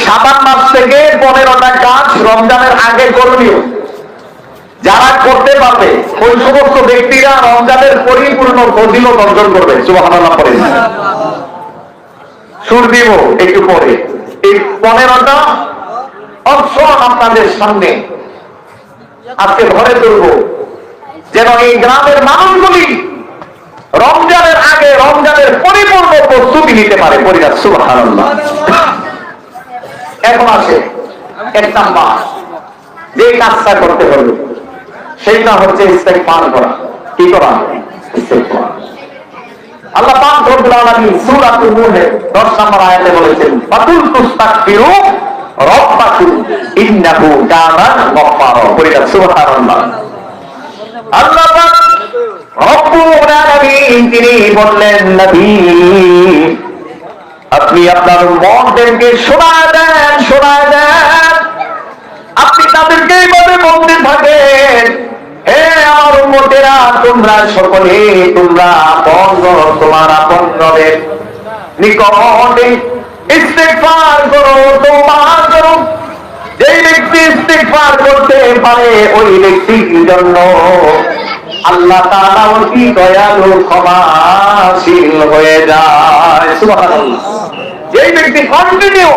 শাবান মাস থেকে 15টা কাজ রমজানের আগে করণীয়। যারা করতে পারবে ওই সমস্ত ব্যক্তিরা রমজানের পরিপূর্ণ ফজিলত অর্জন করবে। সুবহানাল্লাহ পড়েন। সুর দিব একটু পরে। এই 15টা অপশন আপনাদের সামনে আজকে ধরে তুলব, যেন এই গ্রামের মানুষগুলি রমজানের আগে রমজানের পরিপূর্ণ প্রস্তুতি নিতে পারে। পরিবার সুবহানাল্লাহ। এখন আসে 1 নাম্বার যে কাজটা করতে হবে সেইটা হচ্ছে ইস্তেগফার করা। কি করা? ইস্তেগফার। আল্লাহ পাক রব্বুল আলামিন সূরা নূহে 10 নম্বর আয়াতে বলেছেন, ফাকুল তুস্তাগফিরু রাব্বাকুম ইন্নাহু কানা গফফারা। পরিবার সুবহানাল্লাহ। আল্লাহ পাক রব্বুল আলামিন তিনি বললেন, নবী আপনি আপনার উম্মতদেরকে শোনায় দেন, আপনি তাদেরকে এইভাবে বলতে থাকেন, হে আমার উম্মতেরা তোমরা সকলে তোমরা তোমার আপনজনের নিকটে ইস্তেগফার করো, তওবা করো। যেই ব্যক্তি ইস্তেগফার করতে পারে ওই ব্যক্তির জন্য আল্লাহ তাআলা অতি দয়ালু ক্ষমাশীল হয়ে যায়। সুবহানাল্লাহ। যেই ব্যক্তি কন্টিনিউ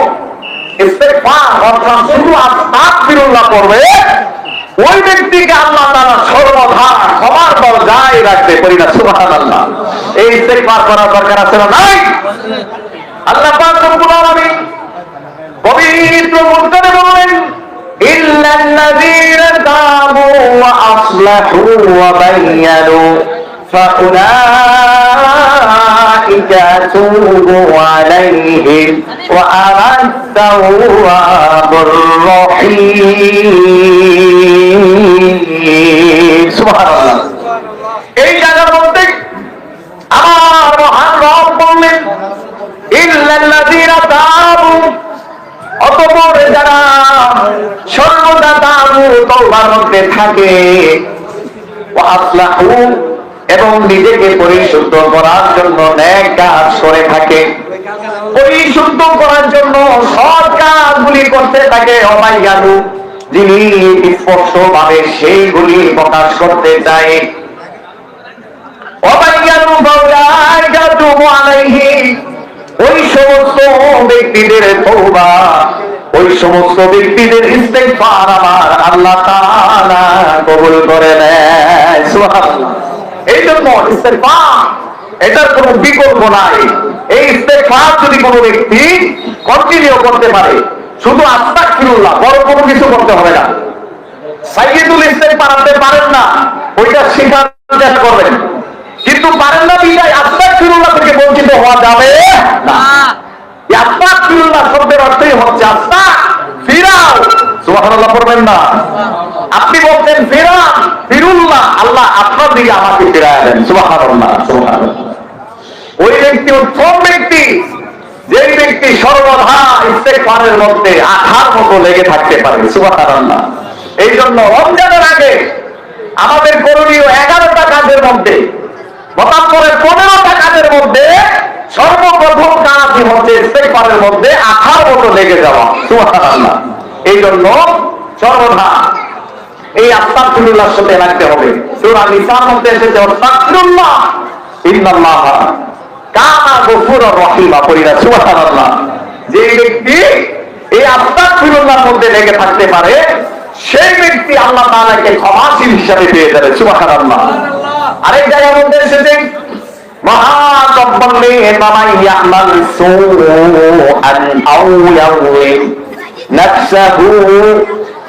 ইস্তেগফার অর্থাৎ শুধু আস্তাগফিরুল্লাহ করবে ওই ব্যক্তিকে আল্লাহ তাআলা সর্বদা ক্ষমার দরজায় রাখবে। পরিবার সুবহানাল্লাহ। এই ইস্তেগফার করার দরকার আছে না নাই? আল্লাহ পাক রব্বুল আলামিন পবিত্র কোরআনে বলেন, ইল্লাল্লাযীনা তাবু ওয়া আসলাহু ওয়া বায়্যানু ফাউলাইকা আতুবু আলাইহিম ওয়া আনা আত-তাওয়াবুর রহিম। সুবহানাল্লাহ। এই জায়গার মধ্যে আমার মহান রব বললেন, ইল্লাল্লাযীনা তাবু, অতঃপর যারা সর্বদা তাবু তওবার মধ্যে থাকে, ওয়া আসলাহু এবং নিজেকে পরিশুদ্ধ করার জন্য নেক কাজ করে থাকে, পরিশুদ্ধ করার জন্য সৎ কাজগুলি করতে থাকে, অবাইয়ানু যিনি স্পষ্টভাবে সেইগুলি প্রকাশ করতে চায়, অবাইয়ানু ফাউলাইকা আতুবু আলাইহিম ওই সমস্ত ব্যক্তিদের তওবা, ওই সমস্ত ব্যক্তিদের ইস্তেগফার আমার আল্লাহ তাআলা কবুল করে নেয়। সুবহানাল্লাহ। এই জন্য ইস্তেগফার এটার কোনো বিকল্প নাই। এই ইস্তেগফার যদি কোনো ব্যক্তি কন্টিনিউ করতে পারে, শুধু আস্তাগফিরুল্লাহ, বড় কোনো কিছু করতে হবে না। সাইয়্যিদুল ইস্তেগফার আপনি পারেন না, ওইটা শেখার চেষ্টা করবেন, কিন্তু পারেন না বিদায় আস্তাগফিরুল্লাহ থেকে বঞ্চিত হওয়া যাবে না। আস্তাগফিরুল্লাহ শব্দের অর্থই হচ্ছে আস্তাগফিরাও। সুবহানাল্লাহ পড়বেন না? আপনি বলছেন ফিরুল্লাহ, আল্লাহ আপনার দিকে আমাকে ফিরায় দেন। সুবহানাল্লাহ, সুবহানাল্লাহ। ওই ব্যক্তি উত্তম ব্যক্তি যেই ব্যক্তি সর্বদা ইস্তেগফারের মধ্যে আঠার মতো লেগে থাকতে পারে। সুবহানাল্লাহ। এই জন্য রমজানের আগে আমাদের করণীয় 11টা কাজের মধ্যে, মতান্তরের 15টা কাজের মধ্যে সর্বপ্রথম কাজই হচ্ছে ইস্তেগফারের মধ্যে আঠার মতো লেগে যাওয়া। সুবহানাল্লাহ। এই জন্য সর্বদা এই আস্তাগফিরুল্লাহর সাথে লাগতে হবে। সূরা নিসার মধ্যে এসেছে, আস্তাগফিরুল্লাহ ইন্নাল্লাহা কানা গফুরুর রহিমা। পড়িনা সুবহানাল্লাহ। যে ব্যক্তি এই আস্তাগফিরুল্লাহর মধ্যে লেগে থাকতে পারে সেই ব্যক্তি আল্লাহ তাআলাকে ক্ষমাশীল হিসেবে পেয়ে যাবে। সুবহানাল্লাহ। আরেক জায়গার মধ্যে এসেছে, মহান রব বললেন, মামান ইয়ামাল সুআন আও ইয়াযলিম নাফসাহু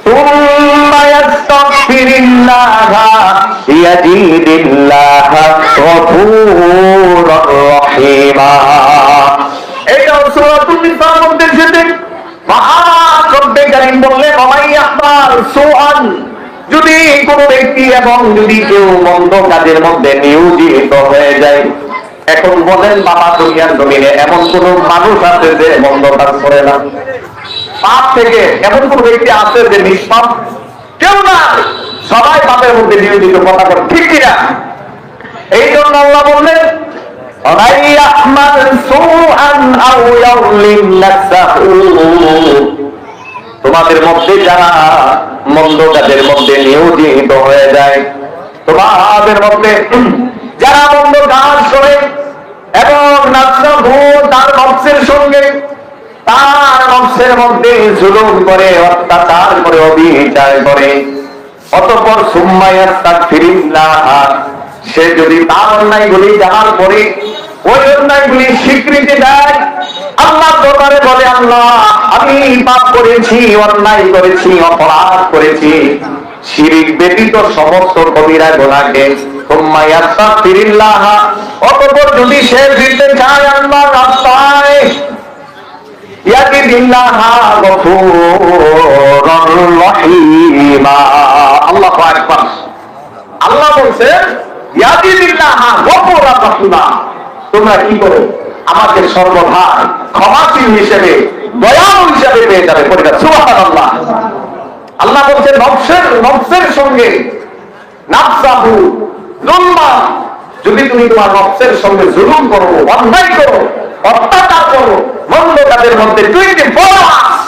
সুম্মা ইয়াস্তাগফিরিল্লাহা ইয়াজিদিল্লাহা গফুরুর রহিমা। এটা সূরাতুন নিসার মধ্যে এসেছে। মহান রব্বে কারীম বললেন, মামান ইয়ামাল সুআন, যদি কোনো ব্যক্তি এবং যদি কেউ মন্দ কাজের মধ্যে নিয়োজিত হয়ে যায়। এখন বলেন বাবা, দুনিয়ার জমিনে এমন কোন মানুষ আছে যে মন্দ কাজ করে না? পাপ থেকে এমন কোন ব্যক্তি আছে যে নিষ্পাপ? কেউ না, সবাই পাপের মধ্যে নিয়োজিত। কথা বলে ঠিক কিনা? এই জন্য আল্লাহ বললেন, ওয়ালাই ইয়াহমাল সুআন আও ইয়াযলিম নাফসাহু তোমাদের মধ্যে যারা মন্দ কাজের মধ্যে নিয়োজিত হয়ে যায়, তোমাদের মধ্যে যারা মন্দ কাজ করে এবং নাফসাহু তার নফসের সঙ্গে তার নফসের মধ্যে জুলুম করে, অত্যাচার করে, অবিচার করে, অতঃপর সুম্মা ইয়াস্তাগফিরুল্লাহ, সে যদি তার অন্যায়গুলি জানার পরে ওই অন্যায়গুলি স্বীকৃতি দেয়, আল্লাহ দরবারে বলে, আল্লাহ আমি পাপ করেছি, অন্যায় করেছি, অপরাধ করেছি, শিরক ব্যতীত সমস্ত কবিরা গুনাহকে, সুম্মা ইয়াস্তাগফিরুল্লাহ, অতঃপর যদি সে ফিরতে চায় আল্লাহর রাস্তায়, ইয়াজিদিল্লাহ গফুরুর রহিমা। আল্লাহু আকবার। আল্লাহ বলছেন ইয়াজিদিল্লাহ গফুরুর রহিমা, তোমরা কি করো, আমাকে সর্বদা ক্ষমাশীল হিসেবে, দয়ালু হিসেবে পেয়ে যাবে। সুবহানাল্লাহ। আল্লাহ বলছেন নফসের সঙ্গে নাফসাহু জুলমা, যদি তুমি তোমার নফসের সঙ্গে জুলুম করো, অন্যায় করো, অত্যাচার করো, মন্দ কাজের মধ্যে 24 আওয়ার্স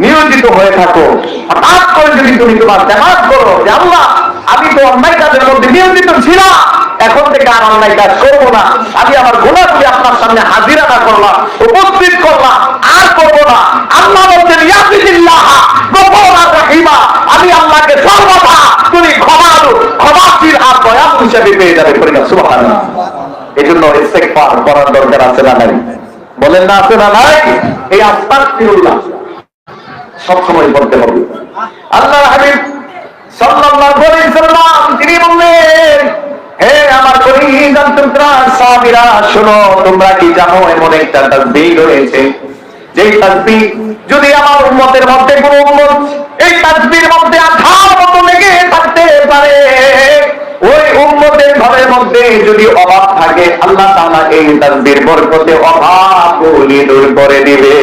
নিয়োজিত হয়ে থাকো, হঠাৎ করে যদি তুমি তোমার দেমাগ করো যে আল্লাহ আমি তো অন্যায় কাজের মধ্যে নিয়োজিত ছিলাম, এখন থেকে আর অন্যায় কাজ করবো না, আমি আমার গুনাহগুলি আপনার সামনে হাজিরা করলাম, উপস্থিত করলাম, আর করবো না। আল্লাহ বলছেন ইয়াজিদিল্লাহ গফুরুর রহিমা, আমি আল্লাহকে সর্বদা তুমি ক্ষমালু, ক্ষমাশীল আর দয়ালু হিসেবে পেয়ে যাবে। সুবহানাল্লাহ। এই জন্য ইস্তেগফার করার দরকার আছে না নাই? বলেন না আছে না নাই? এই আস্তাগফিরুল্লাহ সবসময় বলতে হবে। আল্লাহর হাবিব সাল্লাল্লাহু আলাইহি ওয়াসাল্লাম তিনি বললেন, হে আমার কলিজার টুকরা সাহাবীরা, শোনো, তোমরা কি জানো এমন একটা তাসবিহ রয়েছে, যেই তাসবিহ যদি আমার উম্মতের মধ্যে কোনো উম্মত এই তাসবিহের মধ্যে আঠার মতো লেগে থাকতে পারে, ওই উম্মতের ঘরের মধ্যে যদি অভাব থাকে, আল্লাহ তাআলা এই তাসবিহের বরকতে অভাবগুলি দূর করে দিবে।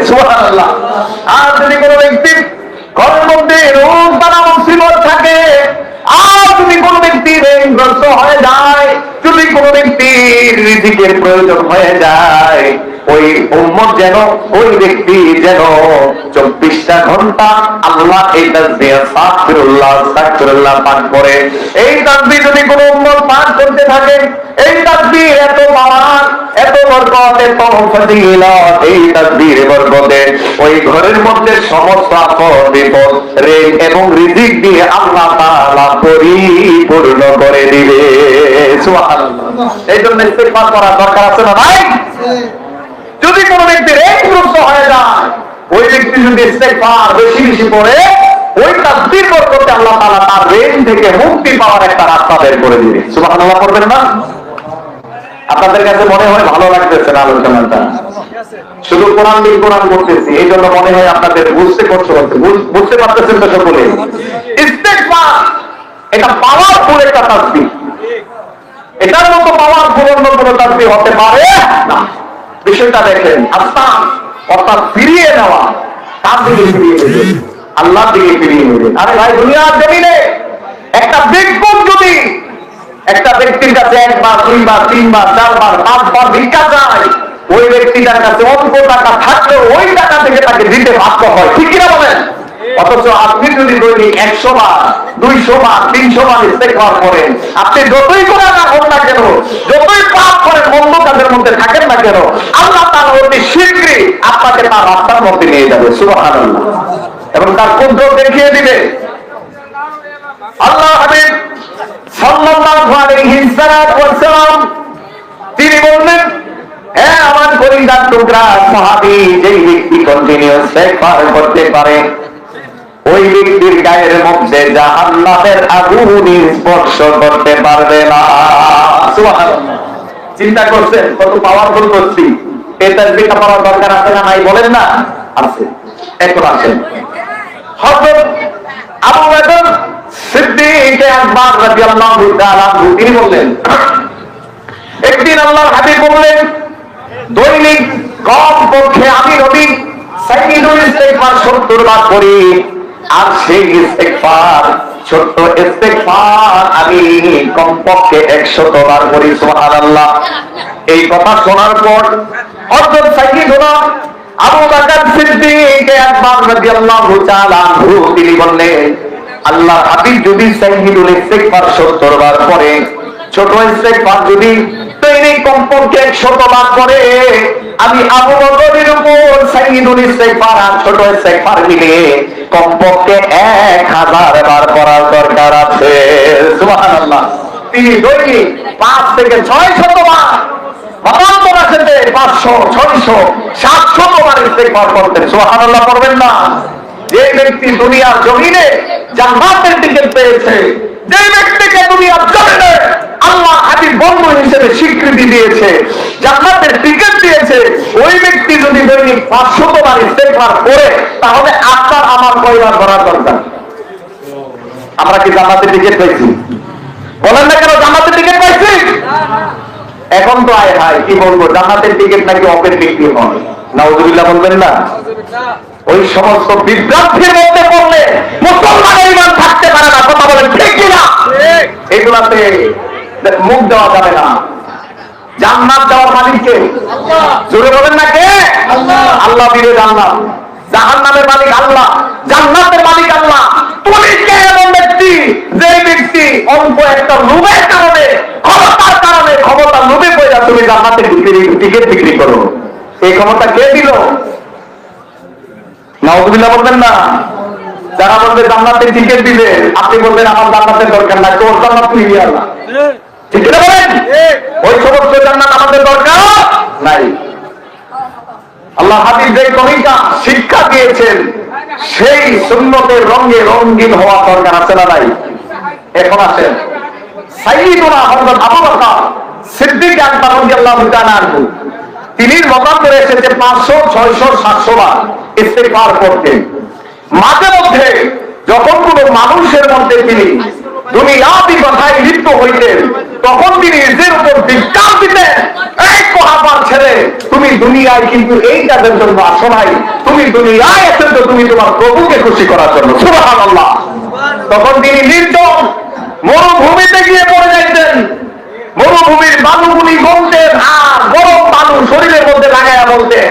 সুবহানাল্লাহ। আর যদি কোনো ব্যক্তির ঘরের মধ্যে রোগ বালা মুসিবত থাকে, আর যদি কোনো ব্যক্তির ঋণগ্রস্ত হয়ে যায়, যদি কোনো ব্যক্তির রিজিকের প্রয়োজন হয়ে যায়, ওই উম্মত যেন, ওই ব্যক্তি যেন 24টা ঘন্টা আল্লাহ এই তাসবিহ আস্তাগফিরুল্লাহ আস্তাগফিরুল্লাহ পাঠ করে। এই তাসবিহ যদি কোনো উম্মত পাঠ করতে থাকে, এই তাসবিহ এত পাওয়ার, এত বরকত, এত ফজিলত, এই তাসবিহের বরকতে ওই ঘরের মধ্যে সমস্ত আপদ বিপদ, ঋণ এবং রিজিক দিয়ে আল্লাহ তাআলা পরিপূর্ণ করে দিবে। সুবহানাল্লাহ। এই জন্য ইস্তেগফার করার দরকার আছে না ভাই? যদি কোনো ব্যক্তি ঋণগ্রস্ত হয়ে যায়, ওই ব্যক্তি যদি ইস্তেগফার বেশি বেশি পড়ে, ওই তাসবিহ বরকতে আল্লাহ তাআলা তার ঋণ থেকে মুক্তি পাওয়ার একটা রাস্তা বের করে দিবে। সুবহানাল্লাহ পড়বেন না? আপনাদের কাছে মনে হয় ভালো লাগতেছে না আলোচনাটা? শুধু কোরআন দিয়ে কোরআন করতেছি, এই জন্য মনে হয় আপনাদের বুঝতে কষ্ট হচ্ছে। বুঝতে পারতেছেন তো সকলে? ইস্তেগফার এটা পাওয়ারফুল একটা তাসবিহ, এটার মতো পাওয়ারফুল অন্য কোনো তাসবিহ হতে পারে না। বিষয়টা দেখেন, আস্তাগ অর্থাৎ ফিরিয়ে নেওয়া, তার দিকে ফিরিয়ে নেবে, আল্লাহর দিকে ফিরিয়ে নেবে। আরে ভাই, দুনিয়ার জমিনে একটা বিক্ষোভ যদি একটা ব্যক্তির কাছে 1 বার 2 বার 3 বার 4 বার 5 বার ভিক্ষা চায়, ওই ব্যক্তিটার কাছে অল্প টাকা থাকলেও ওই টাকা থেকে তাকে দিতে বাধ্য হয়, ঠিক কিনা বলেন? অথচ আপনি যদি দৈনিক 100 বার 200 বার 300 বার ইস্তেগফার করেন, আপনি যতই গুনাহ করেন না কেন, যতই পাপ করেন, মন্দ কাজের মধ্যে থাকেন না কেন, আল্লাহ তাআলা অতি শীঘ্রই আপনাকে তার রাস্তার মধ্যে নিয়ে যাবে। সুবহানাল্লাহ। এবং তার কুদরত দেখিয়ে দিবে। আল্লাহ হাবিব সাল্লাল্লাহু আলাইহি ওয়াসাল্লাম তিনি বললেন, হে আমার কলিজার টুকরা সাহাবী, যেই ব্যক্তি কন্টিনিউয়াস ইস্তেগফার করতে পারে, ওই ব্যক্তির গায়ের মধ্যে জাহান্নামের আগুন স্পর্শ করতে পারবে না। সুবহানাল্লাহ। চিন্তা করছেন কত পাওয়ারফুল করছি? এই তাসবিহটা পড়ার দরকার আছে না নাই? বলেন না আছে। এখন আসেন, হযরত আবু বকর সিদ্দিক আকবর রাদিয়াল্লাহু তাআলা তিনি বললেন, একদিন আল্লাহর হাবিব বললেন, দৈনিক কমপক্ষে আমি নবী সাইয়্যিদুল ইস্তেগফার 70 বার করি, আর সেই ইস্তেগফার, ছোট্ট ইস্তেগফার আমি কমপক্ষে 100 বার করি। সুবহানাল্লাহ। এই কথা শোনার পর হযরত সাইয়্যিদুনা আবু বকর সিদ্দিক একবার রাদিয়াল্লাহু তাআলা আনহু তিনি বললেন, আল্লাহর হাবিব যদি সাইয়্যিদুল ইস্তিগফার 70 বার পড়ে, ছোট ইস্তিগফার যদি তিনি কমপক্ষে 100 বার করে, আমি আবু বকরের উপর সাইয়্যিদুল ইস্তিগফার আর ছোট ইস্তিগফার মিলিয়ে কমপক্ষে 1000 বার পড়ার দরকার আছে। সুবহানাল্লাহ। তিনি দৈনিক 5 থেকে 600 বার, মতান্তর আছে 500, 600, 700 বার ইস্তিগফার করতেন। সুবহানাল্লাহ পড়বেন না? যে ব্যক্তি দুনিয়ার জমিনে জান্নাতের টিকিট পেয়েছে, যে ব্যক্তিকে দুনিয়ার জমিনে আল্লাহ হাবিব বন্ধু হিসেবে স্বীকৃতি দিয়েছে, জান্নাতের টিকিট দিয়েছে, ওই ব্যক্তি যদি দৈনিক 500 বার ইস্তিগফার করে, তাহলে আপনার আমার কয়বার করার দরকার? আমরা কি জান্নাতের টিকিট পাইছি? বলেন না কেন জান্নাতের টিকিট পাইছি? এখন তো আয় হায় কি বলবো, জান্নাতের টিকিট নাকি অপের বিক্রি হয়। নাউজুবিল্লাহ বলবেন না? ওই সমস্ত বিদ্যার্থীর মধ্যে পড়লে মুসলমানের ঈমান থাকতে পারে না। কথা বলেন ঠিক কিনা? এগুলাতে মুখ দেওয়া যাবে না। জান্নাত দেওয়ার মালিক কে? জোরে বলেন না কে? আল্লাহ দিবে জান্নাত। জাহান্নামের মালিক আল্লাহ, জান্নাতের মালিক আল্লাহ। তুমি কে এমন ব্যক্তি যে ব্যক্তি অল্প একটা লোভের কারণে, ক্ষমতার কারণে, ক্ষমতার লোভে পড়ে তুমি জান্নাতের টিকিট বিক্রি করো? এই ক্ষমতা কে দিল? নাউজুবিল্লাহ বলবেন না? যারা বলবে জান্নাতের টিকিট দিবে, আপনি বলবেন আমার জান্নাতের দরকার নাই, তোর জান্নাত তুই নিয়ে আল্লাহ। ঠিক না বলেন? ওই সমস্ত জান্নাত আমাদের দরকার নাই। আল্লাহ হাবিব যে তরিকা শিক্ষা দিয়েছেন, সেই সুন্নতের রঙে রঙিন হওয়া দরকার আছে না নাই? এখন আসেন, সাইয়্যিদুনা হযরত আবু বকর সিদ্দিক আকবর রাদিয়াল্লাহু তাআলা আনহু, তিনি মতান্তরে এসেছে 500, 600, 700 বার ইস্তিগফার করতেন। মাঝে মধ্যে যখন কোন মানুষের মধ্যে তিনি দুনিয়াবি কথায় লিপ্ত হইতেন, তখন তিনি নিজের উপর বিজ্ঞান দিতেন, এই কোহাবার ছেলে, তুমি দুনিয়ায় কিন্তু এই কাজের জন্য আসো নাই, তুমি দুনিয়ায় এসেছো তুমি তোমার প্রভুকে খুশি করার জন্য। সুবহানাল্লাহ। তখন তিনি নির্জন মরুভূমিতে গিয়ে পড়ে যাইতেন, মরুভূমির বালুগুলি গলতেন, আর গরম বালু শরীরের মধ্যে লাগাইয়া বলতেন,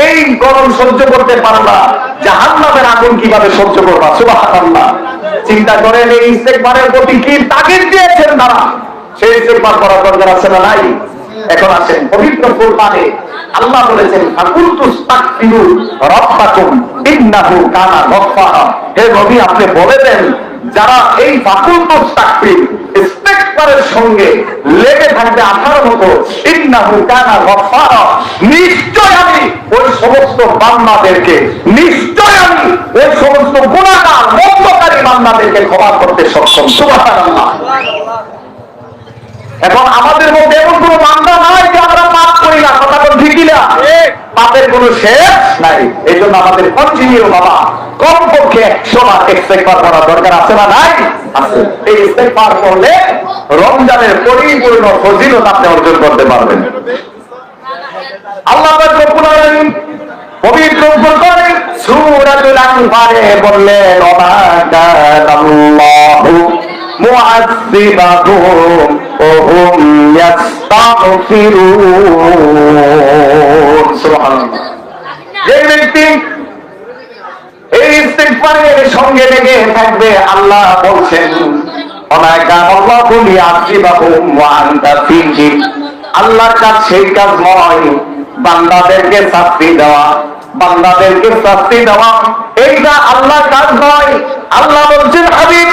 এই গরম সহ্য করতে পারো না, জাহান্নামের আগুন কিভাবে সহ্য করবা? সুবহানাল্লাহ। চিন্তা করেন এই ইস্তেগফারের প্রতি কি তাগিদ দিয়েছেন তারা? সেই ইস্তেগফার করার দরকার আছে না নাই? এখন আসেন, পবিত্র কোরআনে আল্লাহ বলেছেন, ফাকুলতুস্তাগফিরু রাব্বাকুম ইন্নাহু কানা গফফারা। হে নবী, আপনি বলে দেন, যারা এই ফাকুলতুস্তাগফির ইস্তেগফারের সঙ্গে লেগে থাকবে আঠার মতো, ইন্নাহু কানা গফফারা, নিশ্চয় আমি ওই সমস্ত বান্দাদেরকে, নিশ্চয় আমি ওই সমস্ত গুনাহগার মন্দকারী বান্দাদেরকে ক্ষমা করতে সক্ষম। সুবহানাল্লাহ। এখন আমাদের মধ্যে এমন কোন বান্দা নাই যে আমরা পাপ করি না। কথা বল ঠিক না? পাপের কোনো শেষ নাই। এই জন্য আমাদের কন্টিনিউ বাবা কমপক্ষে 100 বার ইস্তেগফার করার দরকার আছে না নাই? আছে। এই ইস্তেগফার করলে রমজানের পরিপূর্ণ ফজিলত আপনি অর্জন করতে পারবেন। আল্লাহ পাক রব্বুল আলামিন পবিত্র কোরআনে সূরাতুল আনফালে বললেন, ওমা কানাল্লাহু মুআযযিবাহুম ওয়া হুম ইস্তাগফিরুন। সুবহানাল্লাহ। যে ব্যক্তি এই ইস্তিগফারের সঙ্গে লেগে থাকবে, আল্লাহ বলছেন, ওমা কানাল্লাহু লিয়াযিবাহুম ওয়া আনতা ফীহিম। আল্লাহর কাছে সেই কাজ নয় বান্দাদেরকে শাস্তি দেওয়া, বান্দাদেরকে শাস্তি দেওয়া, এইটা আল্লাহর কাজ নয়। আল্লাহ বলছেন, হাবিব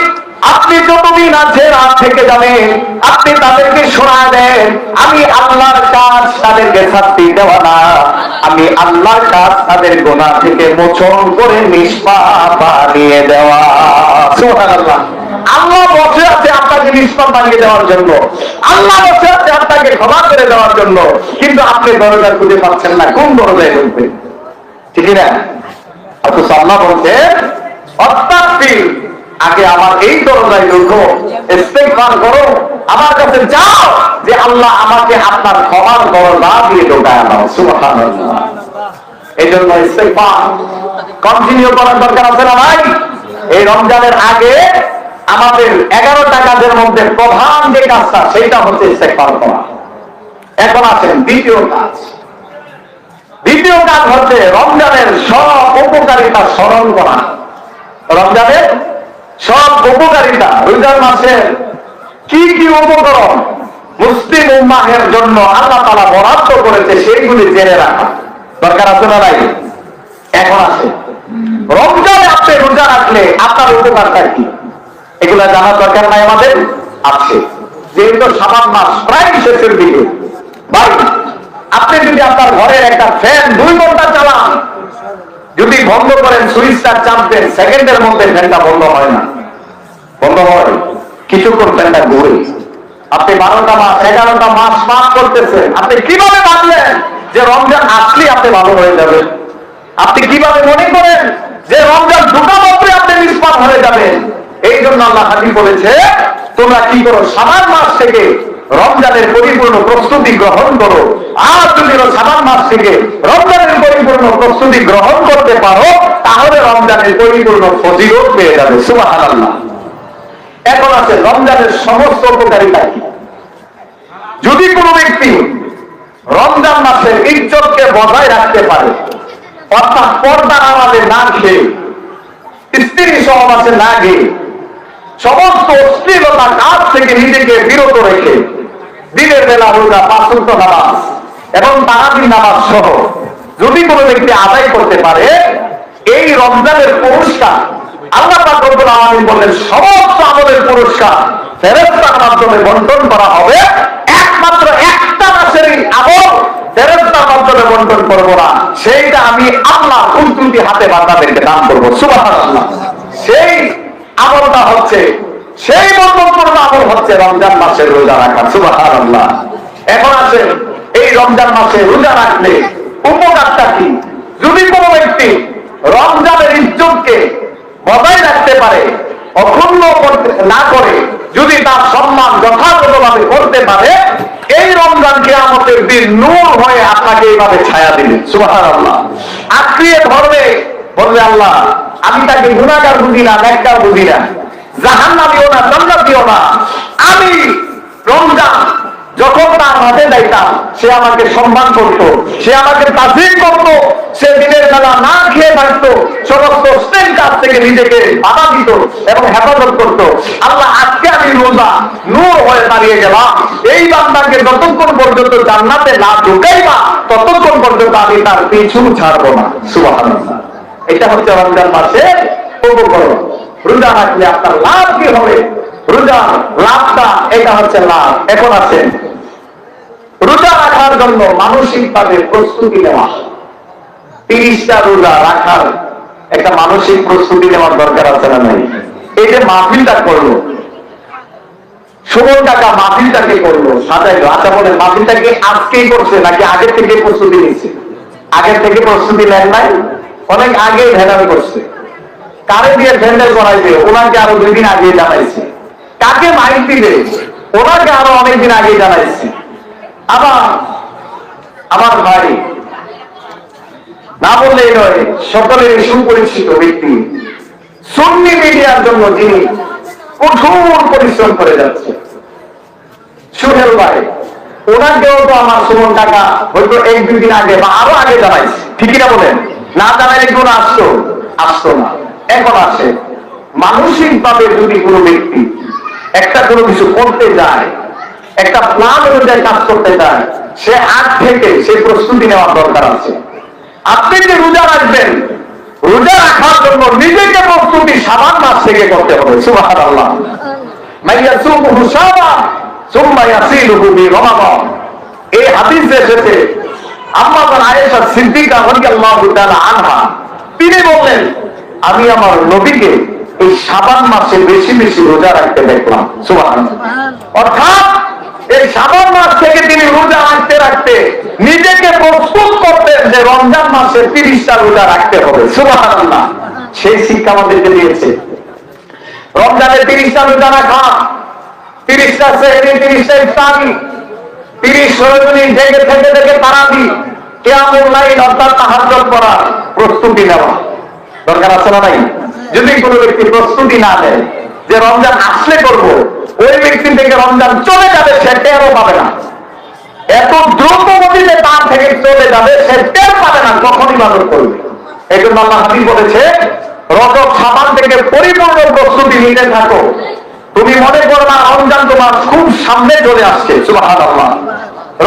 আপনি যতদিন আছেন রাত থেকে যাবেন, আপনি তাদেরকে শোনায় দেন, আমি আল্লাহর কাজ তাদেরকে শাস্তি দেওয়া না, আমি আল্লাহর কাজ তাদের গুনাহ থেকে মোচন করে নিষ্পাপ বানিয়ে দেওয়া। সুবহানাল্লাহ। আল্লাহ বসে আছে আপনাকে নিষ্পাপ বানিয়ে দেওয়ার জন্য, আল্লাহ বসে আছে আপনাকে ক্ষমা করে দেওয়ার জন্য, কিন্তু আপনি দরজা খুঁজে পাচ্ছেন না, কোন দরজায় ঢুকবেন? ঠিক না? অথচ আল্লাহ বলছে, অস্তাগফির, আগে আমার এই দরজায় ঢুকো, ইস্তেগফার করো, আমার কাছে যাও, যে আল্লাহ আমাকে আপনার ক্ষমার দরজা দিয়ে ঢোকায় দাও। সুবহানাল্লাহ। এই জন্য ইস্তেগফার কন্টিনিউ করার দরকার আছে না ভাই? এই রমজানের আগে আমাদের 11টা কাজের মধ্যে প্রধান যে কাজটা, সেটা হচ্ছে ইস্তেগফার করা। এখন আসেন দ্বিতীয় কাজ। দ্বিতীয় কাজ হচ্ছে রমজানের সব উপকারিতা স্মরণ করা। রমজানের সব উপকারিতা, রমজান মাসের কি কি উপকরণ মুসলিম উম্মাহের জন্য আল্লাহ তাআলা বরাদ্দ করেছে সেইগুলি জেনে রাখা দরকার আছে না নাই? এখন আছে রমজানে আপনি রোজা রাখলে আপনার উপকারটা কি, এগুলা জানার দরকার নাই আমাদের? আছে। যেহেতু শাবান মাস প্রায় শেষের দিকে, ভাই আপনি যদি আপনার ঘরের একটা ফ্যান 2 ঘন্টা চালান, যদি বন্ধ করেন সুইচটা চাপ দেন, সেকেন্ডের মধ্যে ফ্যানটা বন্ধ হয় না। বন্ধ হয় কিছুক্ষণ ফ্যানটা ঘুরে। আপনি 12টা মাস 11টা মাস পার করতেছেন, আপনি কিভাবে ভাবলেন যে রমজান আসলে আপনি ভালো হয়ে যাবেন? আপনি কিভাবে মনে করেন যে রমজান ঢোকা মাত্রে আপনি নিষ্পাপ হয়ে যাবেন? এই জন্য আল্লাহ হাদিস বলেছে তোমরা কি করো, শাবান মাস থেকে রমজানের পরিপূর্ণ প্রস্তুতি গ্রহণ করো। আর যদি শাবান মাস থেকে রমজানের পরিপূর্ণ প্রস্তুতি গ্রহণ করতে পারো, তাহলে রমজানের পরিপূর্ণ ফজিলত পেয়ে যাবে। সুবহানাল্লাহ। এখন আছে রমজানের সমস্ত উপকারিতা কি। যদি কোনো ব্যক্তি রমজান মাসের ইজ্জতকে বজায় রাখতে পারে, অর্থাৎ পর্দার আড়ালে না খেয়ে, স্ত্রী সহবাসে না গিয়ে, সমস্ত অশ্লীলতা কাজ থেকে নিজেকে বিরত রেখে দিনের বেলা রোজা, 5 ওয়াক্ত নামাজ এবং তারাবির নামাজ সহ যদি কোনো ব্যক্তি আদায় করতে পারে, এই রমজানের পুরস্কার আল্লাহ পাক রব্বুল আলামিন বলেন সমস্ত আমলের পুরস্কার ফেরেশতার মাধ্যমে বন্টন করা হবে। একমাত্র একটা মাসের আমল ফেরেশতার মাধ্যমে বন্টন করব না, সেইটা আমি আল্লাহ কুদরতি হাতে বান্দাদেরকে দান করব। সুবহানাল্লাহ। সেই আমলটা হচ্ছে, সেই বন্ধনপূর্ণ আমল হচ্ছে রমজান মাসের রোজা রাখা। সুবহানাল্লাহ। এখন আছে এই রমজান মাসে রোজা রাখলে উপকারটা কি। যদি কোনো ব্যক্তি রমজানের ইজ্জতকে বজায় রাখতে পারে, অক্ষুণ্ণ না করে যদি তার সম্মান যথাযথভাবে করতে পারে, এই রমজান কিয়ামতের দিন নূর হয়ে আপনাকে এইভাবে ছায়া দিবে। সুবহানাল্লাহ। আঁকড়িয়ে ধরবে, বলবে আল্লাহ আমি তাকে গুনাহগার বুঝি না, নেককার বুঝি না, জাহান্নামীও না, জান্নাতীও না। আমি রমজান যখন তার হাতে যাইতাম, সে আমাকে সম্মান করত, সে আমাকে তাজিম করত, সে দিনের বেলা না খেয়ে থাকতো, সমস্ত শ্রেণ কাজ থেকে নিজেকে বাধা দিত এবং হেফাজত করত। আল্লাহ আজকে আমি রোজা নূর হয়ে দাঁড়িয়ে গেলাম, এই বান্দাকে যতক্ষণ পর্যন্ত জান্নাতে না ঢুকাইবা ততক্ষণ পর্যন্ত আমি তার পিছু ছাড়বো না। সুবহানাল্লাহ। এটা হচ্ছে রমজান মাসের উপকরণ। রোজা রাখলে আপনার লাভ কি হবে, রোজার লাভটা এটা হচ্ছে লাভ। এখন আছে রোজা রাখার জন্য মানসিক ভাবে প্রস্তুতি নেওয়া। 30টা রোজা রাখার একটা মানসিক প্রস্তুতি নেওয়ার দরকার আছে না নাই? এই যে মাহফিলটা করলো, সুমন টাকা মাহফিলটাকে করলো, সাজাইলো, আচ্ছা বলেন মাহফিলটাকে আজকেই করছে নাকি আগের থেকে প্রস্তুতি নিচ্ছে? আগের থেকে প্রস্তুতি নেন নাই, অনেক আগে ভেন্ডাল করছে। কারে দিয়ে ভেন্ডাল করাইবে ওনাকে আরো 2 দিন আগে জানাইছে। কাকে মাইক দিবে ওনাকে আরো অনেকদিন আগে জানাইছে। আবার আমার ভাই না বললেই নয়, সকলের সুপরিচিত ব্যক্তি, সুন্নি মিডিয়ার জন্য যিনি কঠোর পরিশ্রম করে যাচ্ছে, সুহেল ভাই, ওনাকেও তো আমার সুমন টাকা হয়তো 1-2 দিন আগে বা আরো আগে জানাইছে। ঠিকই না বলেন? না জানাইলে কোন আসতো না। এখন আসে মানসিক ভাবে যদি কোনো ব্যক্তি একটা কোনো কিছু করতে যায়, একটা প্ল্যান অনুযায়ী কাজ করতে যায়, সে আগ থেকে সে প্রস্তুতি নেওয়ার দরকার আছে। আপনি যে রোজা রাখবেন, রোজা রাখার জন্য নিজেকে প্রস্তুতি শাবান মাস থেকে করতে হবে। সুবহানাল্লাহ। মাইয়াসুমহু শাবান সুম্মা ইয়াসিলুহু বিরমাদান। এই হাদিসে এসেছে আম্মা আয়েশা সিদ্দিকা রাদিয়াল্লাহু তাআলা আনহা, তিনি বললেন আমি আমার নবীকে এই শাবান মাসে বেশি বেশি রোজা রাখতে দেখলাম। সুবহানাল্লাহ। অর্থাৎ এই শাবান মাস থেকে তিনি রোজা রাখতে রাখতে নিজেকে প্রস্তুত করতেন যে রমজান মাসে 30টা রোজা রাখতে হবে। সুবহানাল্লাহ। সেই শিক্ষা আমাদেরকে দিয়েছে। রমজানে 30টা রোজা রাখা, 30টা সেহরি, 30টা ইফতারি, 30 রজনী জেগে থেকে তারাবি, কিয়ামুল লাইল অর্থাৎ তাহাজ্জুদ করার প্রস্তুতি নেওয়া দরকার আছে না নাই? যদি কোনো ব্যক্তি প্রস্তুতি না নেয় যে রমজান আসলে করব, ওই ব্যক্তি থেকে রমজান চলে যাবে, সে টেরও পাবে না। এত দ্রুত গতিতে তার থেকে চলে যাবে, সে টের পাবে না কখন ইবাদত করবে। এই জন্য আল্লাহ হাবিব বলেছে, রজব শাবান থেকে পরিপূর্ণ প্রস্তুতি নিতে থাকো। তুমি মনে করো না রমজান তোমার খুব সামনে চলে আসছে, সুবহানাল্লাহ,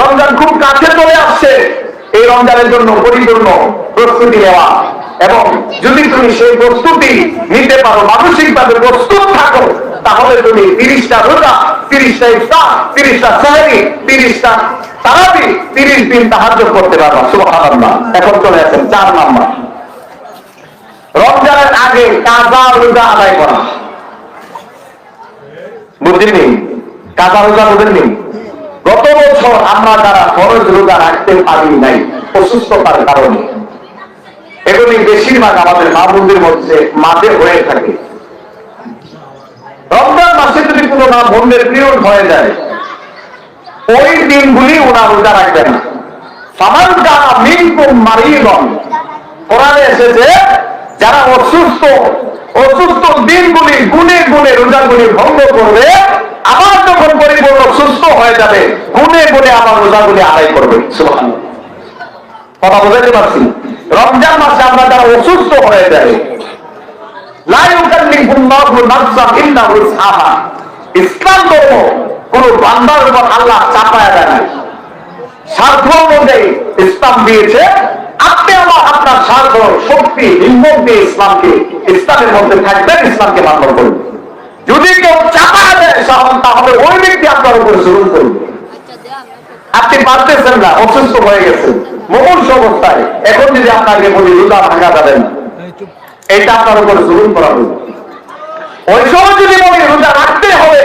রমজান খুব কাছে চলে আসছে। এই রমজানের জন্য পরিপূর্ণ প্রস্তুতি নেওয়া, এবং যদি তুমি সেই প্রস্তুতি নিতে পারো, মানসিকভাবে প্রস্তুত থাকো, তাহলে তুমি 30টা রোজা, 30টা ইফতার, 30টা সাহরি, 30টা তারাবি, 30 দিন তাহাজ্জুদ করতে পারবা, সুবহানাল্লাহ। এখন চলে আসেন 4 নাম্বার, রমজানের আগে কাজা রোজা আদায় করা। বুঝলেন? কাজা রোজা বুঝলেন? গত বছর আমরা যারা ফরজ রোজা রাখতে পারি নাই অসুস্থতার কারণে, এগুলি বেশিরভাগ আমাদের মা বোনদের মধ্যে মাঝে হয়ে থাকে। রমজান মাসে যদি কোনো মা বোনদের পিরিয়ড হয়ে যায়, ওই দিনগুলি ওরা রোজা রাখবে না। ফামান কানা মিনকুম মারিদান, কোরআনে এসেছে যারা অসুস্থ, অসুস্থ দিনগুলি গুনে গুনে রোজাগুলি ভঙ্গ করবে, আবার যখন পরিপূর্ণ সুস্থ হয়ে যাবে গুনে গুনে আবার রোজাগুলি আদায় করবে। সুবহানাল্লাহ, কথা বুঝাতে পারছি? রমজান মাসে আমরা যারা অসুস্থ হয়ে যায়, লা ইউকাল্লিফুল্লাহু নাফসান ইল্লা উসআহা, ইসলাম ধর্ম কোন বান্দার উপর আল্লাহ চাপায়া দেয় না। স্বার্থ অনুযায়ী ইসলাম দিয়েছে, আপনি আমার আপনার স্বার্থ শক্তি হিম্মত দিয়ে ইসলামকে, ইসলামের মধ্যে থাকবেন, ইসলামকে মান্য করবেন। যদি কেউ চাপায়া দেয় তাহলে ওই ব্যক্তি আপনার উপরে জুলুম করবে। আপনি পারতেছেন না, অসুস্থ হয়ে গেছেন, মুমূর্ষু অবস্থায়, এখন যদি আপনাকে বলি রোজা ভাঙা যাবে না, এটা আপনার উপরে জুলুম করা হবে। ওই সময় যদি বলি রোজা রাখতে হবে,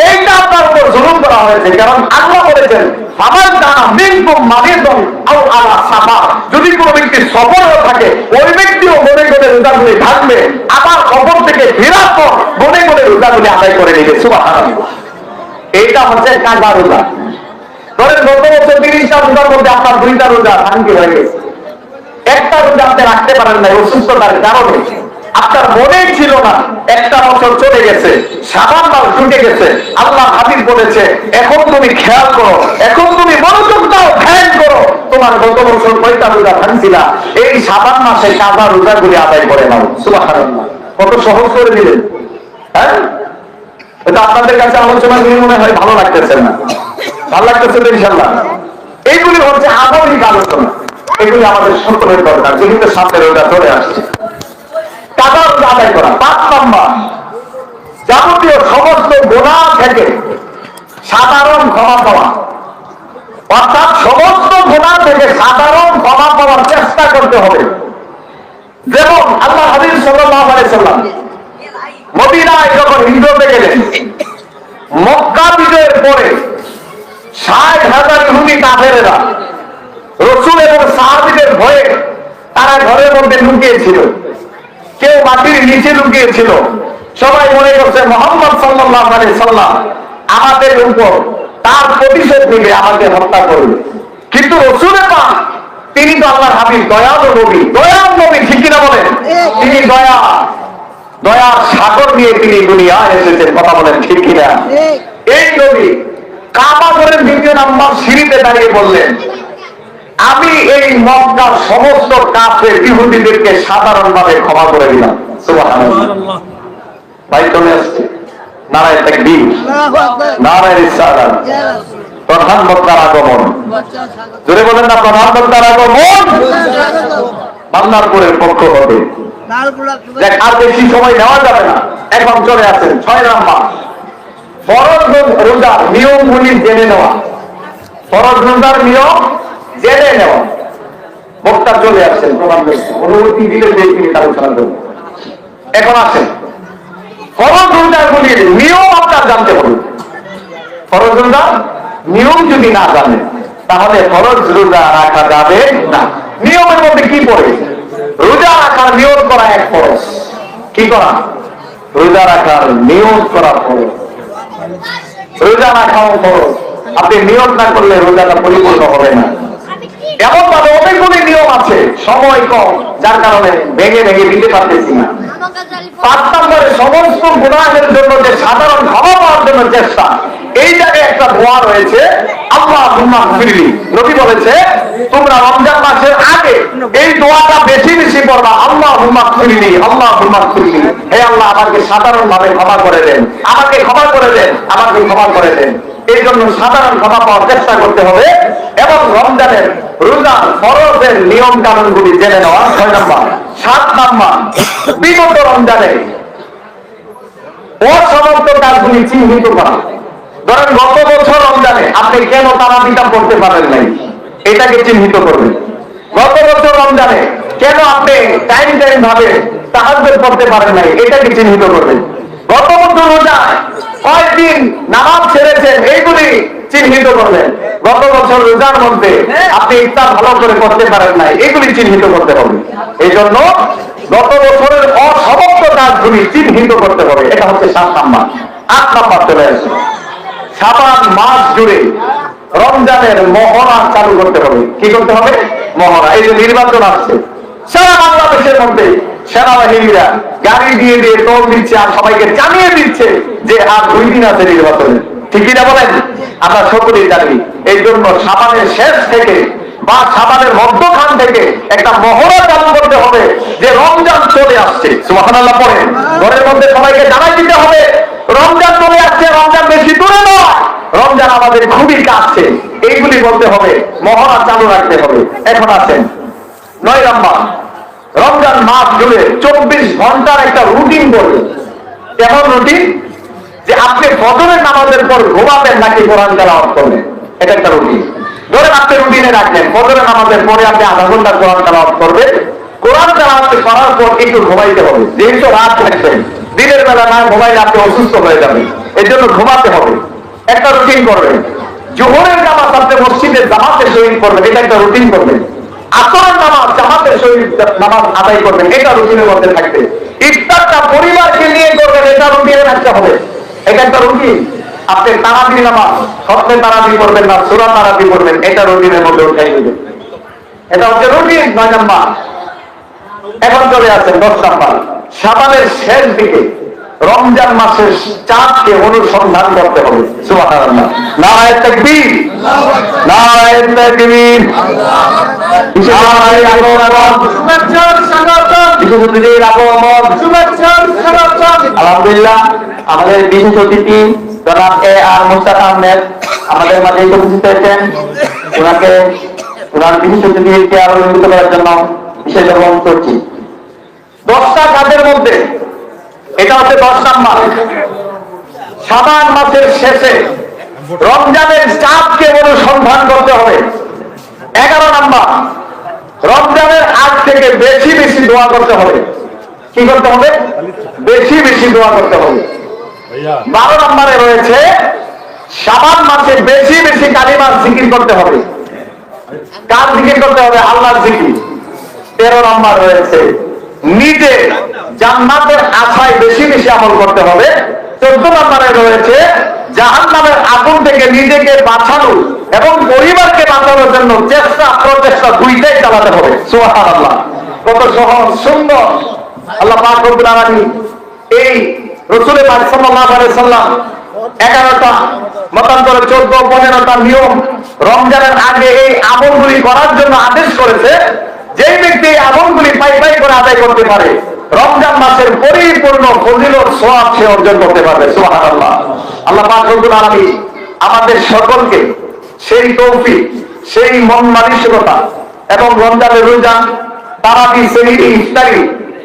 এইটা আপনার উপর জুলুম করা হয়েছে। কারণ আল্লাহ বলেছেন, ফামান কানা মিনকুম মারিদান আও আলা সাফার, যদি কোনো ব্যক্তি সফরে থাকে, ওই ব্যক্তিও মনে করে রোজাগুলি ভাঙবে, আবার সফর থেকে ফেরার পর মনে করে রোজাগুলি আদায় করে নেবে। সুবহানাল্লাহ, এইটা হচ্ছে কাজা রোজা। ধরেন গত বছর 30টা রোজার মধ্যে আপনার 2টা রোজা ভাঙতে হয়ে গেছে, একটা রোজা আপনি রাখতে পারেন না অসুস্থতার কারণে, আপনার মনেই ছিল না, একটা বছর চলে গেছে, শাবান মাস ঢুকে গেছে। আল্লাহ হাবিব বলেছে, এখন তুমি খেয়াল করো, এখন তুমি মনোযোগ দাও, ধ্যান করো, তোমার গত বছর কয়টা রোজা ভাঙছিলা, এই শাবান মাসে কাজা রোজাগুলি আদায় করে নাও। সুবহানাল্লাহ, কত সহজ করে দিলেন। হ্যাঁ, এটা আপনাদের কাছে আলোচনা করে মনে হয় ভালো লাগতেছে না? ভালো লাগতেছে তো ইনশাআল্লাহ। এইগুলি হচ্ছে আমলিক আলোচনা, এগুলি আমাদের সকলের দরকার, যেহেতু সামনে রোজা চলে আসছে। কাজা রোজা আদায় করা। 5 নম্বর, যাবতীয় সমস্ত গুনাহ থেকে সাধারণ ক্ষমা পাওয়া, অর্থাৎ সমস্ত গুনাহ থেকে সাধারণ ক্ষমা পাওয়ার চেষ্টা করতে হবে। যেমন আল্লাহ হাবিব সাল্লাল্লাহু আলাইহি সাল্লাম মদিনায় যখন হিজরতে গেলেন, মক্কা বিজয়ের পরে 60,000 ইহুদি কাফেরেরা রাসূল এবং সাহাবীদের ভয়ে তারা ঘরের মধ্যে লুকিয়েছিল, কেউ মাটির নিচে লুকিয়েছিল। সবাই মনে করছে মুহাম্মদ সাল্লাল্লাহু আলাইহি সাল্লাম আমাদের উপর তার প্রতিশোধ নিবে, আমাকে হত্যা করবে। কিন্তু রাসূলের পাক, তিনি তো আল্লাহর হাবিব, দয়ালু নবী, দয়ার নবী, ঠিক কিনা বলেন? তিনি দয়ার সাগর নিয়ে তিনি দুনিয়ায় এসেছেন, কথা বলেন ঠিক কিনা? এই নবী কাবা ঘরের 2 নম্বর সিঁড়িতে দাঁড়িয়ে বললেন, আমি এই মক্কার সমস্ত কাফের ইহুদিদেরকে সাধারণভাবে ক্ষমা করে দিলাম। সুবহানাল্লাহ, ভাই চলে আসছে। নারায়ে তাকবীর, নারায়ে রিসালাত, প্রধান বক্তার আগমন। জোরে বলেন না, প্রধান বক্তার আগমন বান্দারপুরের পক্ষ হতে। দেখ, আর বেশি সময় নেওয়া যাবে না, এখন চলে আসেন 6 নম্বর, ফরজ রোজার নিয়মগুলি জেনে নেওয়া। ফরজ রোজার নিয়ম জেনে নেওয়া। বক্তা চলে আসছেন, অনুমতি দিলে 2 মিনিট আলোচনা করব। এখন আসেন, ফরজ রোজাগুলির নিয়ম আপনার জানতে হবে। ফরজ রোজার নিয়ম যদি না জানেন, তাহলে ফরজ রোজা রাখা যাবে না। নিয়মের মধ্যে কি পড়ে? রোজা রাখার নিয়ত করা এক ফরজ। কি করা? রোজা রাখার নিয়ত করা ফরজ। রোজা রাখাও ফরজ, আপনি নিয়ত না করলে রোজাটা পরিপূর্ণ হবে না। এমন ভাবে অনেকগুলি নিয়ম আছে, সময় কম, যার কারণে ভেঙে ভেঙে দিতে পারতেছি না। 5 নম্বরে, সমস্ত গুনাহের জন্য যে সাধারণ ক্ষমা পাওয়ার জন্য চেষ্টা, এই জায়গায় একটা দোয়া রয়েছে, আল্লাহুম্মা ফিরলি। নবী বলেছে তোমরা রমজান মাসের আগে এই দোয়াটা বেশি বেশি পড়বা, আল্লাহুম্মা ফিরলি, আল্লাহুম্মা ফিরলি। হে আল্লাহ আমাকে সাধারণভাবে ক্ষমা করে দেন, আমাকে ক্ষমা করে দেন, আমাকে ক্ষমা করে দেন। এই জন্য সাধারণ ক্ষমা পাওয়ার চেষ্টা করতে হবে এবং রমজানের রোজার ফরজের নিয়ম কানুনগুলি জেনে নেওয়া 6 নম্বর। 7 নম্বর, বিগত রমজানে অসমাপ্ত কাজগুলি চিহ্নিত করা। ধরেন গত বছর রমজানে আপনি কেন তারাবিটা পড়তে পারেন নাই, এটাকে চিহ্নিত করবেন। গত বছর রমজানে কেন আপনি টাইম ভাবে তাহাজ্জুদ পড়তে পারেন নাই, এটাকে চিহ্নিত করবেন। গত বছর রোজায় কয়েকদিন নামাজ ছেড়েছেন, এইগুলি চিহ্নিত করবেন। গত বছর রোজার মধ্যে আপনি ইফতার ভালো করে করতে পারেন নাই, এগুলি চিহ্নিত করতে হবে। এই জন্য গত বছরের অসমাপ্ত কাজগুলি চিহ্নিত করতে হবে। এটা হচ্ছে 7 নম্বর। 8 নম্বর চলে আসে, শাবান মাস জুড়ে রমজানের মহড়া চালু করতে হবে। কি করতে হবে? মহড়া। এই যে নির্বাচন আসছে, সারা বাংলাদেশের মধ্যে সেনাবাহিনীরা গাড়ি দিয়ে দিয়ে টোল দিচ্ছে আর সবাইকে জানিয়ে দিচ্ছে যে আর 2 দিন আছে নির্বাচনে। ঠিক কিনা বলেন? আমরা সকলেই জানি। এই জন্য শাবানের শেষ থেকে বা শাবানের মধ্যখান থেকে একটা মহড়া চালু করতে হবে যে রমজান চলে আসছে। সুবহানাল্লাহ পড়েন। ঘরের মধ্যে সবাইকে জানাই দিতে হবে রমজান চলে আসছে, রমজান বেশি দূরে নয়, রমজান আমাদের খুবই কাছে। এইগুলি বলতে হবে, মহড়া চালু রাখতে হবে। এখন আছেন 9 নম্বর, রমজান মাস জুড়ে 24 ঘন্টার একটা রুটিন করবে। কেমন রুটিন? যে আপনি ফজরের নামাজের পর ঘুমাবেন নাকি কোরআন তেলাওয়াত করবেন, এটা একটা রুটিন। ধরেন আপনি রুটিনে রাখলেন ফজরের নামাজের পরে আপনি আধা ঘন্টা কোরআন তেলাওয়াত করবেন। কোরআন তেলাওয়াত করার পর একটু ঘুমাইতে হবে, যেহেতু রাত থাকবেন, দিনের বেলা না ঘুমাইলে আপনি অসুস্থ হয়ে যাবেন। এই জন্য ঘুমাতে হবে, একটা রুটিন করবেন। জোহরের নামাজ আপনি মসজিদের জামাতে শহীদ করবেন, এটা একটা রুটিন করবেন। আসরের নামাজ জামাতের শহীদ নামাজ আদায় করবেন, এটা রুটিনের মধ্যে থাকবে। ইফতারটা পরিবারকে নিয়ে করবেন, এটা রুটিনে রাখতে হবে। এটা একটা রুটিন। আপনি তারাবি নামাজ খতমে তারাবি করবেন না সূরা তারাবি করবেন, এটা রুটিনের মধ্যে উঠাই দিবেন। এটা হচ্ছে রুটিন 9 নম্বর। এখন চলে আসেন 10 নম্বর, শাবানের শেষ দিকে রমজান মাসের চাঁদকে অনুসন্ধান করতে হবে। সুবহানাল্লাহ, নারায়ে তাকবীর, নারায়ে তাকবীর, নারায়ে আগমন, শুভেচ্ছার স্বাগতম, বিশুদ্ধদের আগমন, শুভেচ্ছার স্বাগতম। আলহামদুলিল্লাহ, আমাদের বিশেষ অতিথি জনাব আর মুস্তাক আহমেদ আমাদের মাঝে উপস্থিত হয়েছেন। ওনাকে ওনার বিশেষ অতিথিকে আরো নিযুক্ত করার জন্য বিশেষ অনুরোধ করছি। 10টা কাজের মধ্যে এটা হচ্ছে 10 নম্বর। শাবান মাসের শেষে রমজানের চাঁদকে অনুসন্ধান করতে হবে। 11 নম্বর, রমজানের আগ থেকে বেশি বেশি দোয়া করতে হবে। কি করতে হবে? বেশি বেশি দোয়া করতে হবে। 12 নম্বরে রয়েছে শাবান মাসে বেশি বেশি কালিমার জিকির করতে হবে। কার জিকির করতে হবে? আল্লাহর জিকির। 13 নম্বর রয়েছে নিজে জান্নাতের আশায় বেশি বেশি আমল করতে হবে। 14 নম্বরে রয়েছে জাহান্নামের আগুন থেকে নিজেকে বাঁচানো এবং পরিবারকে বাঁচানোর জন্য চেষ্টা প্রচেষ্টা দুইটাই চালাতে হবে। সুবহানাল্লাহ, কত সহজ সুন্দর। আল্লাহ পাক রব্বুল আলামিন এই রাসূল পাক সাল্লাল্লাহু আলাইহি সাল্লাম 11টা মতান্তরে 14-15টা নিয়ম রমজানের আগে এই আমলগুলি করার জন্য আদেশ করেছে। যেই ব্যক্তি এই আমলগুলি পাই পাই করে আদায় করতে পারে, রমজান মাসের পরিপূর্ণ ফজিলত সওয়াব সে অর্জন করতে পারবে। সুবহানাল্লাহ। আল্লাহ পাক রব্বুল আলামিন আমাদের সকলকে সেই তৌফিক, সেই মন মানসিকতা এবং রমজানের রোজা, তারাবি, সেহরি, ইফতারি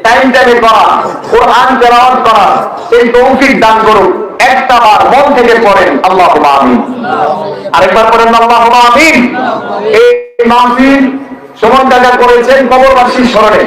টাইমে করা, কোরআন তেলাওয়াত করা এই তৌফিক দান করুন। একটা বার মন থেকে পড়েন আল্লাহুম্মা আমিন। আরেকবার পড়েন আল্লাহুম্মা আমিন। এই মাহফিল সুমন কাকা করেছেন কবরবাসীর স্মরণে।